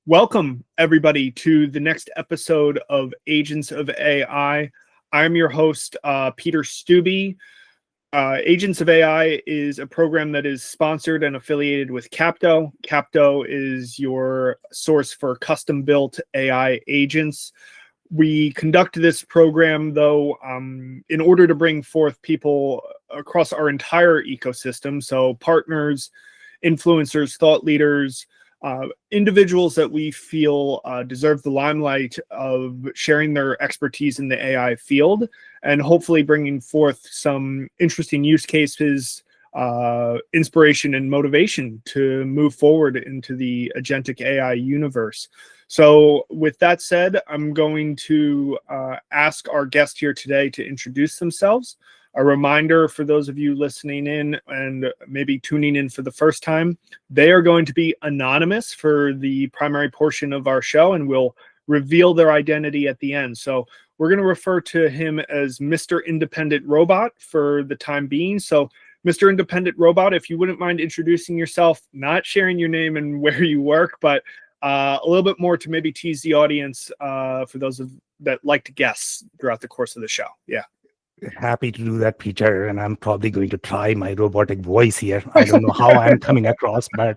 Welcome, everybody, to the next episode of Agents of AI. I'm your host, Peter Stubbe. Agents of AI is a program that is sponsored and affiliated with Capto. Capto is your source for custom-built AI agents. We conduct this program, though, in order to bring forth people across our entire ecosystem, so partners, influencers, thought leaders, individuals that we feel deserve the limelight of sharing their expertise in the AI field and hopefully bringing forth some interesting use cases, inspiration, and motivation to move forward into the agentic AI universe. So with that said, I'm going to ask our guest here today to introduce themselves. A reminder for those of you listening in and maybe tuning in for the first time, they are going to be anonymous for the primary portion of our show and will reveal their identity at the end. So we're going to refer to him as Mr. Independent Robot for the time being. So Mr. Independent Robot, if you wouldn't mind introducing yourself, not sharing your name and where you work, but a little bit more to maybe tease the audience for those that like to guess throughout the course of the show. Yeah. Happy to do that, Peter. And I'm probably going to try my robotic voice here. I don't know how I'm coming across, but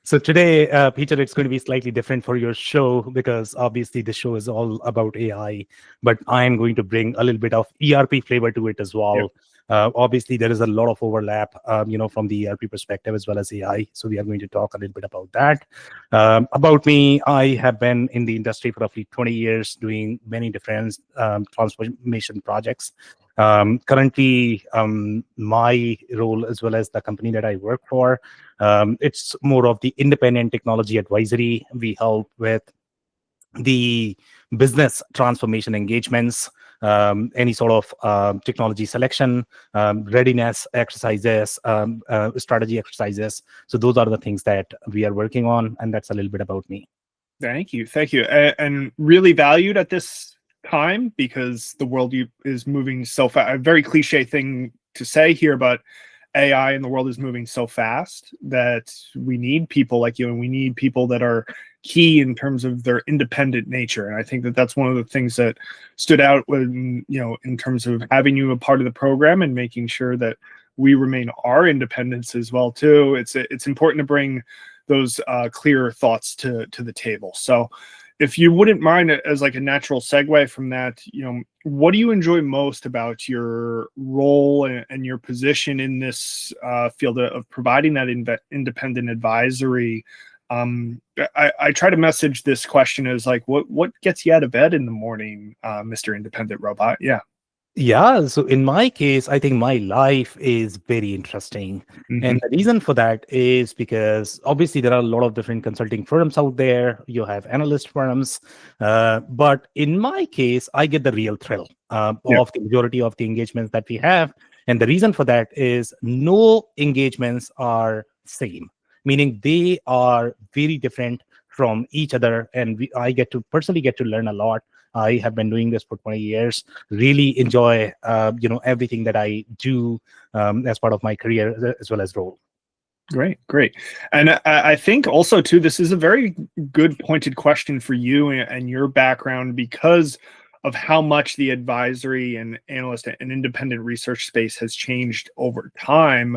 so today, Peter, it's going to be slightly different for your show because obviously the show is all about AI, but I'm going to bring a little bit of ERP flavor to it as well. Yep. Obviously, there is a lot of overlap, from the ERP perspective as well as AI. So we are going to talk a little bit about that. About me, I have been in the industry for roughly 20 years doing many different transformation projects. Currently, my role as well as the company that I work for, it's more of the independent technology advisory. We help with the business transformation engagements, any sort of technology selection, readiness exercises, strategy exercises. So those are the things that we are working on, and that's a little bit about me. Thank you. And really valued at this time because the world is moving so fast. A very cliche thing to say here, but AI in the world is moving so fast that we need people like you, and we need people that are key in terms of their independent nature. And I think that that's one of the things that stood out when, in terms of having you a part of the program and making sure that we remain our independence as well too. It's important to bring those clear thoughts to the table. So if you wouldn't mind, as like a natural segue from that, what do you enjoy most about your role and your position in this field of providing that independent advisory? I try to message this question as like, what gets you out of bed in the morning, Mr. Independent Robot? Yeah. Yeah, so in my case, I think my life is very interesting. Mm-hmm. And the reason for that is because obviously there are a lot of different consulting firms out there. You have analyst firms. But in my case, I get the real thrill of the majority of the engagements that we have. And the reason for that is no engagements are same, meaning they are very different from each other. And I personally get to learn a lot. I have been doing this for 20 years, really enjoy, everything that I do as part of my career as well as role. Great. And I think also, too, this is a very good pointed question for you and your background because of how much the advisory and analyst and independent research space has changed over time.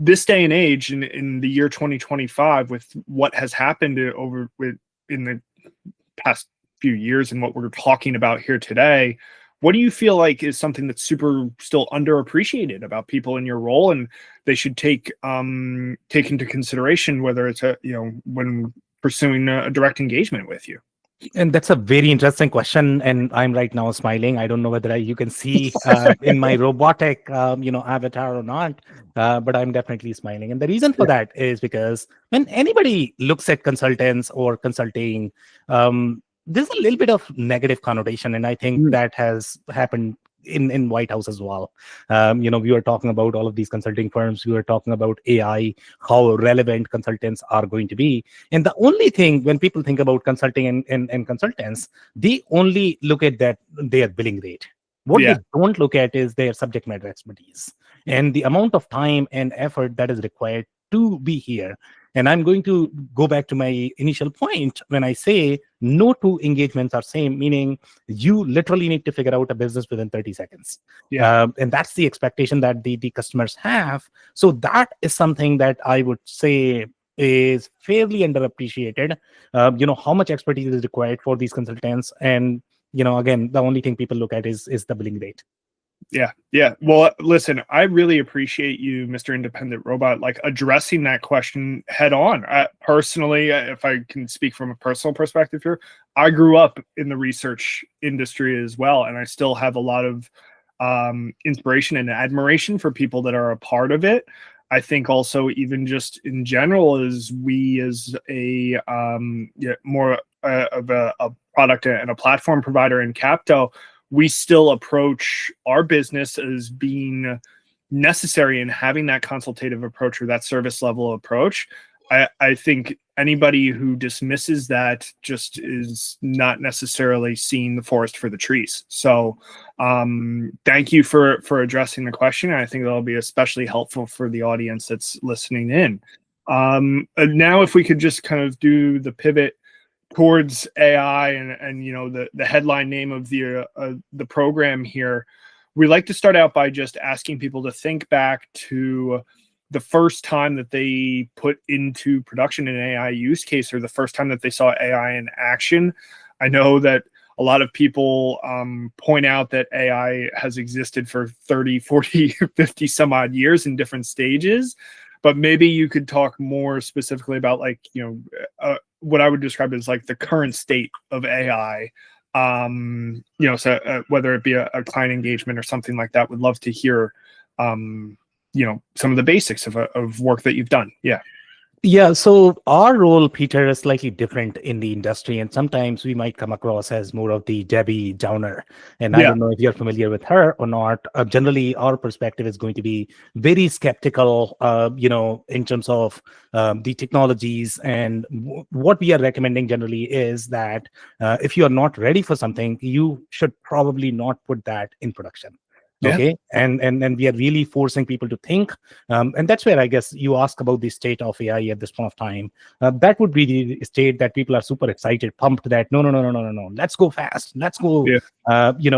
This day and age in the year 2025, with what has happened in the past few years and what we're talking about here today, what do you feel like is something that's still underappreciated about people in your role, and they should take into consideration, whether it's when pursuing a direct engagement with you? And that's a very interesting question. And I'm right now smiling. I don't know whether you can see in my robotic, avatar or not, but I'm definitely smiling. And the reason for that is because when anybody looks at consultants or consulting, there's a little bit of negative connotation. And I think that has happened in White House as well. We were talking about all of these consulting firms. We were talking about AI, how relevant consultants are going to be. And the only thing when people think about consulting and consultants, they only look at their billing rate. What they don't look at is their subject matter expertise and the amount of time and effort that is required to be here. And I'm going to go back to my initial point when I say no two engagements are same, meaning you literally need to figure out a business within 30 seconds. Yeah. And that's the expectation that the customers have. So that is something that I would say is fairly underappreciated. How much expertise is required for these consultants, and again, the only thing people look at is the billing rate. Yeah. Yeah. Well, listen, I really appreciate you, Mr. Independent Robot, like addressing that question head on. Personally, if I can speak from a personal perspective here, I grew up in the research industry as well. And I still have a lot of inspiration and admiration for people that are a part of it. I think also, even just in general, as we as a more of a product and a platform provider in Capto, we still approach our business as being necessary and having that consultative approach or that service level approach. I think anybody who dismisses that just is not necessarily seeing the forest for the trees. So thank you for addressing the question. I think that'll be especially helpful for the audience that's listening in. Now, if we could just kind of do the pivot towards AI and the headline name of the program here, we like to start out by just asking people to think back to the first time that they put into production an AI use case, or the first time that they saw AI in action. I know that a lot of people point out that AI has existed for 30, 40, 50 some odd years in different stages. But maybe you could talk more specifically about what I would describe as like the current state of AI. So whether it be a client engagement or something like that, would love to hear, some of the basics of work that you've done. Yeah. Yeah, so our role, Peter, is slightly different in the industry, and sometimes we might come across as more of the Debbie Downer. And I don't know if you're familiar with her or not. Generally, our perspective is going to be very skeptical, in terms of the technologies. And what we are recommending generally is that if you are not ready for something, you should probably not put that in production. Yeah. Okay, and we are really forcing people to think, and that's where I guess you ask about the state of AI at this point of time. That would be the state that people are super excited, pumped that no, let's go fast, let's go,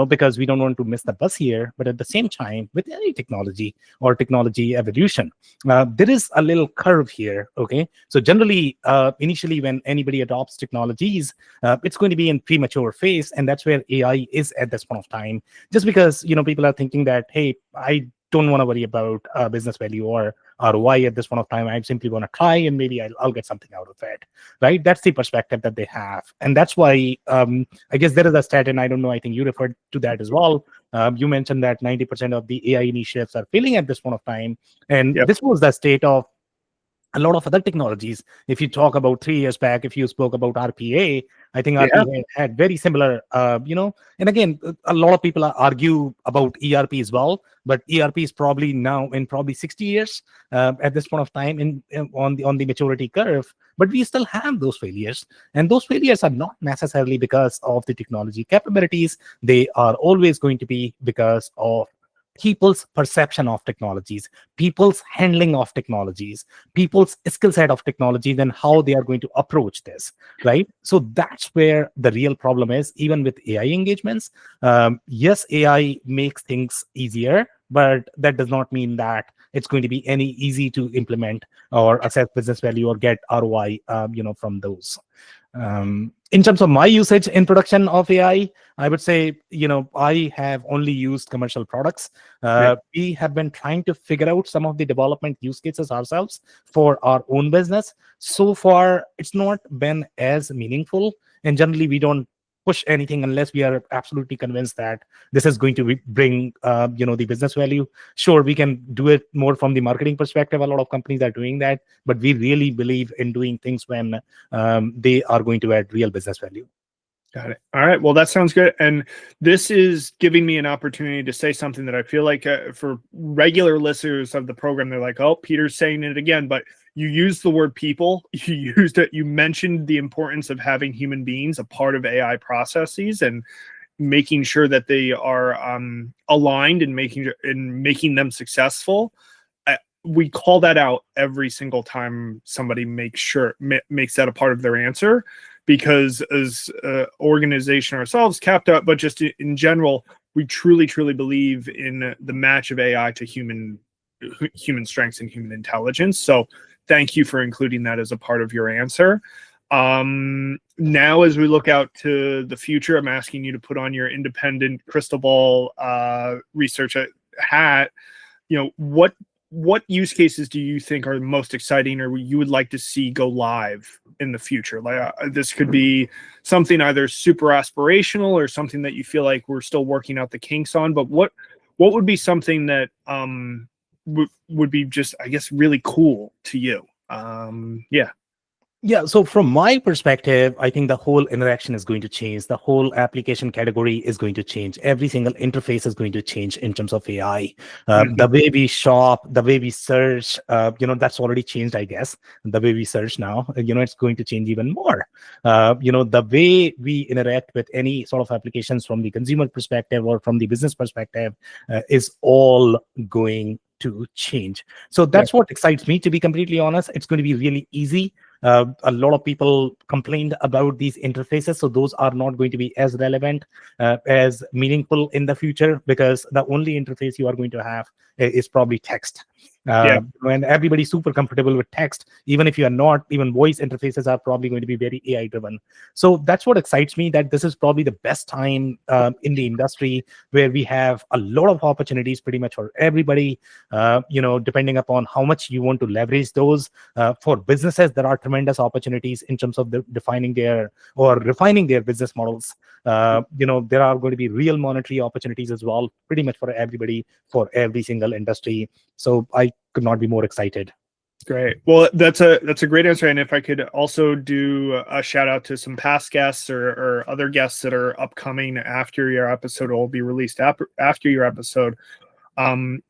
because we don't want to miss the bus here. But at the same time, with any technology or technology evolution, there is a little curve here. Okay, so generally, initially when anybody adopts technologies, it's going to be in premature phase, and that's where AI is at this point of time. Just because people are thinking that, hey, I don't want to worry about business value or ROI at this point of time. I'm simply going to try and maybe I'll get something out of it, right? That's the perspective that they have. And that's why I guess there is a stat, and I don't know, I think you referred to that as well. You mentioned that 90% of the AI initiatives are failing at this point of time. And this was the state of a lot of other technologies. If you talk about 3 years back, if you spoke about RPA, I think RPA had very similar, and again, a lot of people argue about ERP as well, but ERP is probably now in probably 60 years at this point of time on the maturity curve. But we still have those failures, and those failures are not necessarily because of the technology capabilities. They are always going to be because of people's perception of technologies, people's handling of technologies, people's skill set of technologies, and how they are going to approach this, right? So that's where the real problem is, even with AI engagements. Yes, AI makes things easier, but that does not mean that it's going to be any easy to implement or assess business value or get ROI, from those. In terms of my usage in production of AI, I would say, I have only used commercial products. We have been trying to figure out some of the development use cases ourselves for our own business. So far, it's not been as meaningful. And generally, we don't push anything unless we are absolutely convinced that this is going to bring the business value. Sure, we can do it more from the marketing perspective. A lot of companies are doing that, but we really believe in doing things when they are going to add real business value. Got it. All right. Well, that sounds good. And this is giving me an opportunity to say something that I feel like for regular listeners of the program, they're like, oh, Peter's saying it again. But you used the word people. You used it. You mentioned the importance of having human beings a part of AI processes and making sure that they are aligned and making them successful. we call that out every single time somebody makes that a part of their answer, because as an organization ourselves, Capto, but just in general, we truly believe in the match of AI to human strengths and human intelligence. So thank you for including that as a part of your answer. Now, as we look out to the future, I'm asking you to put on your independent crystal ball research hat. What use cases do you think are most exciting, or you would like to see go live in the future? Like this could be something either super aspirational or something that you feel like we're still working out the kinks on. But what would be something that would be just, I guess, really cool to you? Yeah, so from my perspective, I think the whole interaction is going to change. The whole application category is going to change. Every single interface is going to change in terms of AI. The way we shop, the way we search, that's already changed, I guess. The way we search now, it's going to change even more. The way we interact with any sort of applications from the consumer perspective or from the business perspective is all going to change. So that's what excites me, to be completely honest. It's going to be really easy. A lot of people complained about these interfaces, so those are not going to be as relevant, as meaningful in the future, because the only interface you are going to have is probably text. And everybody's super comfortable with text. Even if you are not, even voice interfaces are probably going to be very AI driven. So that's what excites me, that this is probably the best time in the industry, where we have a lot of opportunities pretty much for everybody, depending upon how much you want to leverage those. For businesses, there are tremendous opportunities in terms of refining their business models. There are going to be real monetary opportunities as well, pretty much for everybody, for every single industry. So I could not be more excited. Great. Well, that's a great answer. And if I could also do a shout out to some past guests or other guests that are upcoming after your episode, or will be released after your episode.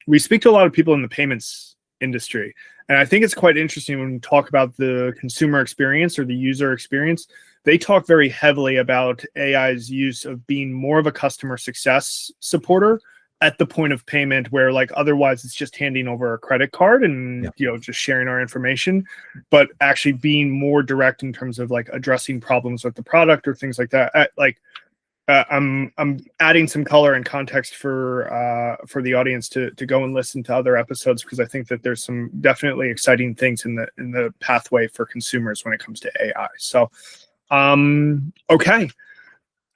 We speak to a lot of people in the payments industry, and I think it's quite interesting when we talk about the consumer experience or the user experience. They talk very heavily about AI's use of being more of a customer success supporter at the point of payment, where like otherwise it's just handing over a credit card and just sharing our information, but actually being more direct in terms of like addressing problems with the product or things like that. I'm adding some color and context for the audience to go and listen to other episodes, because I think that there's some definitely exciting things in the pathway for consumers when it comes to AI. So, okay.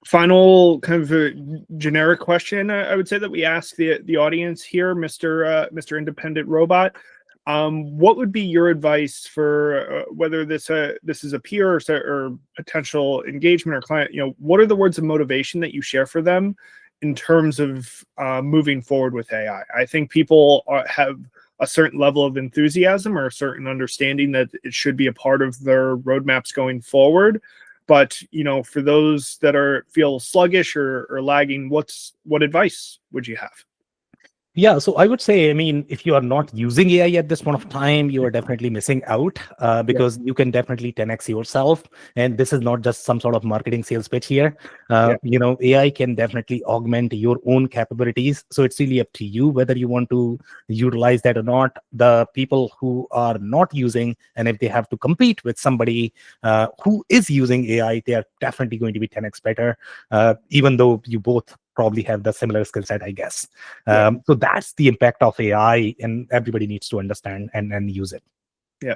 Final kind of a generic question, I would say, that we ask the audience here, Mr. Independent Robot. What would be your advice for whether this is a peer or potential engagement or client? What are the words of motivation that you share for them in terms of moving forward with AI? I think people have a certain level of enthusiasm or a certain understanding that it should be a part of their roadmaps going forward. But for those that feel sluggish or lagging, what advice would you have? Yeah, so I would say, if you are not using AI at this point of time, you are definitely missing out, because you can definitely 10x yourself. And this is not just some sort of marketing sales pitch here. AI can definitely augment your own capabilities. So it's really up to you whether you want to utilize that or not. The people who are not using, and if they have to compete with somebody who is using AI, they are definitely going to be 10x better, even though you both probably have the similar skill set, I guess. So that's the impact of AI, and everybody needs to understand and use it. Yeah.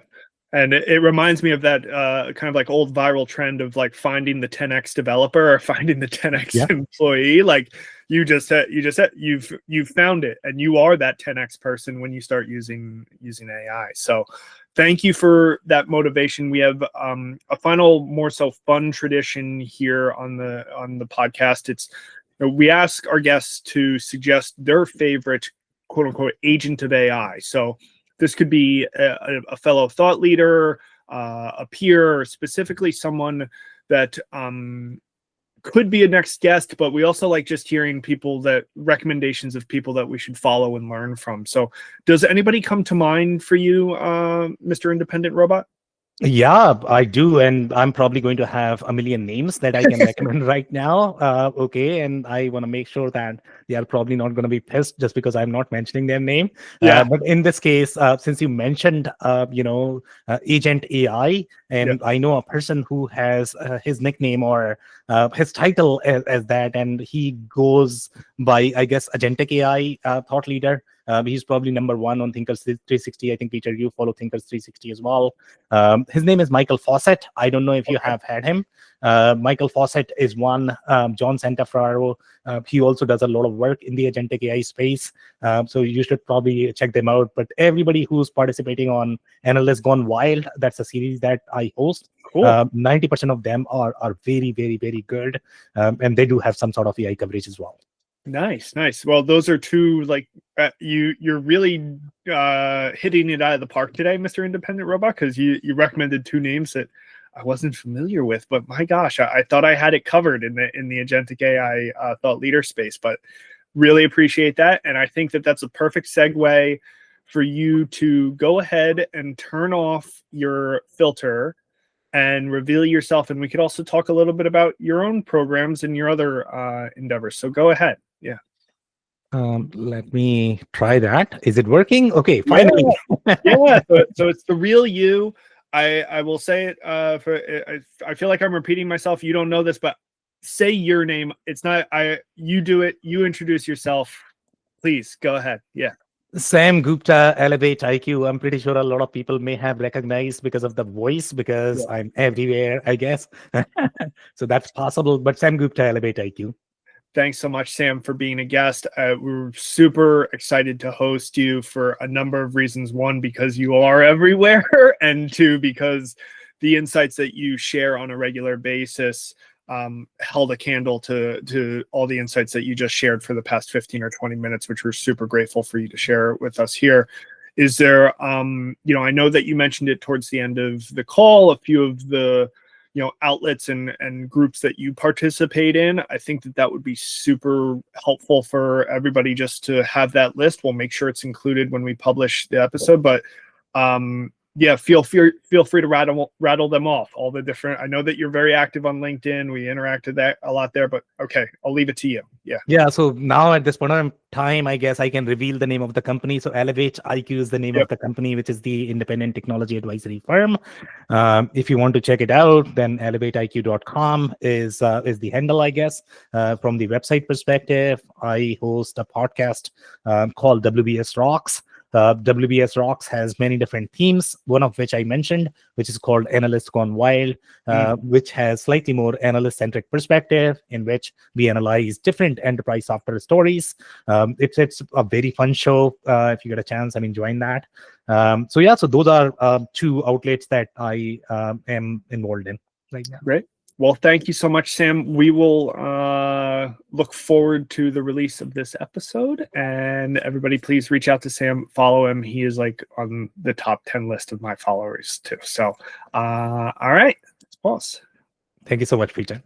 And it reminds me of that kind of like old viral trend of like finding the 10x developer or finding the 10x employee. Like you just said you've found it, and you are that 10x person when you start using AI. So thank you for that motivation. We have a final, more so fun tradition here on the podcast. It's we ask our guests to suggest their favorite quote unquote agent of AI. So this could be a fellow thought leader, a peer, or specifically someone that could be a next guest, but we also like just hearing recommendations of people that we should follow and learn from. So does anybody come to mind for you, Mr. Independent Robot? Yeah, I do, and I'm probably going to have a million names that I can recommend right now. Okay, and I want to make sure that they are probably not going to be pissed just because I'm not mentioning their name. Yeah. But in this case, since you mentioned, Agent AI, Yeah. and I know a person who has his nickname or his title as that, and he goes by, I guess, Agentic AI thought leader. He's probably number one on Thinkers 360. I think, Peter, you follow Thinkers 360 as well. His name is Michael Fawcett. I don't know if you Okay. have had him. Michael Fawcett is one. John Santafaro, he also does a lot of work in the agentic AI space. So you should probably check them out. But everybody who's participating on Analysts Gone Wild, that's a series that I host. Cool. 90% of them are very, very, very good. And they do have some sort of AI coverage as well. Nice, nice. Well, those are two like you're really hitting it out of the park today, Mr. Independent Robot, because you recommended two names that I wasn't familiar with, but my gosh, I thought I had it covered in the agentic AI thought leader space. But really appreciate that, and I think that that's a perfect segue for you to go ahead and turn off your filter and reveal yourself. And we could also talk a little bit about your own programs and your other endeavors. So go ahead. Yeah. Let me try that. Is it working? Okay, Yeah. finally. Yeah. So it's the real you. I will say it I feel like I'm repeating myself. You don't know this, but say your name. It's not you do it. You introduce yourself. Please go ahead. Yeah. Sam Gupta, Elevate IQ. I'm pretty sure a lot of people may have recognized because of the voice, because Yeah. I'm everywhere, I guess. So that's possible. But Sam Gupta, Elevate IQ. Thanks so much, Sam, for being a guest. We're super excited to host you for a number of reasons. One, because you are everywhere, and two, because the insights that you share on a regular basis held a candle to all the insights that you just shared for the past 15 or 20 minutes, which we're super grateful for you to share with us here. Is there, I know that you mentioned it towards the end of the call, a few of the outlets and groups that you participate in. I think that would be super helpful for everybody just to have that list. We'll make sure it's included when we publish the episode, but yeah, feel free to rattle them off, all the different. I know that you're very active on LinkedIn. We interacted that a lot there, but okay, I'll leave it to you. Yeah. Yeah. So now at this point in time, I guess I can reveal the name of the company. So Elevate IQ is the name of the company, which is the independent technology advisory firm. If you want to check it out, then elevateiq.com is the handle, I guess. From the website perspective, I host a podcast called WBS Rocks. WBS Rocks has many different themes, one of which I mentioned, which is called Analysts Gone Wild, which has slightly more analyst-centric perspective, in which we analyze different enterprise software stories. It's a very fun show. If you get a chance, I mean, join that. So those are two outlets that I am involved in right now. Great. Well, thank you so much, Sam. We will look forward to the release of this episode. And everybody, please reach out to Sam, follow him. He is like on the top 10 list of my followers too. So, all right, let's pause. Thank you so much, Peter.